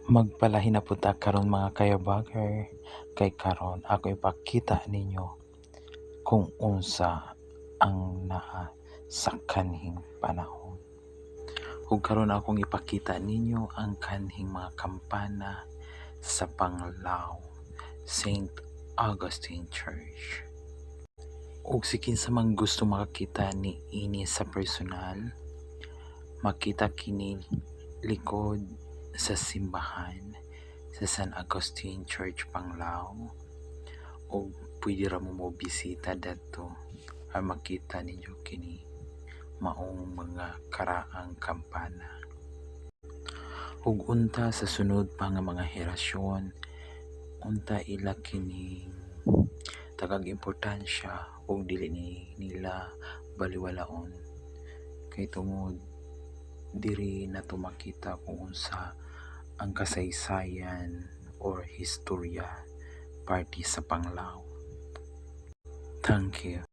Magpalahi na punta karon mga kayabager, kay karon ako ipakita ninyo kung unsa ang naa sa kanhing panahon. Ug karon akong ipakita ninyo ang kanhing mga kampana sa Panglao, St. Augustine Church. Ug si kinsa man gusto makakita ni ini sa personal, makita kini likod sa simbahan sa San Agustin Church Panglao, o pwede ra mo bisita dadto ay makita ninyo kini maong mga karaang kampana. Ug unta sa sunod pa nga mga henerasyon, unta ila kining tagag importansya ug dili nila baliwalaon, kay tungod diri nato makita kung unsa ang kasaysayan or historya parte sa Panglao. Thank you.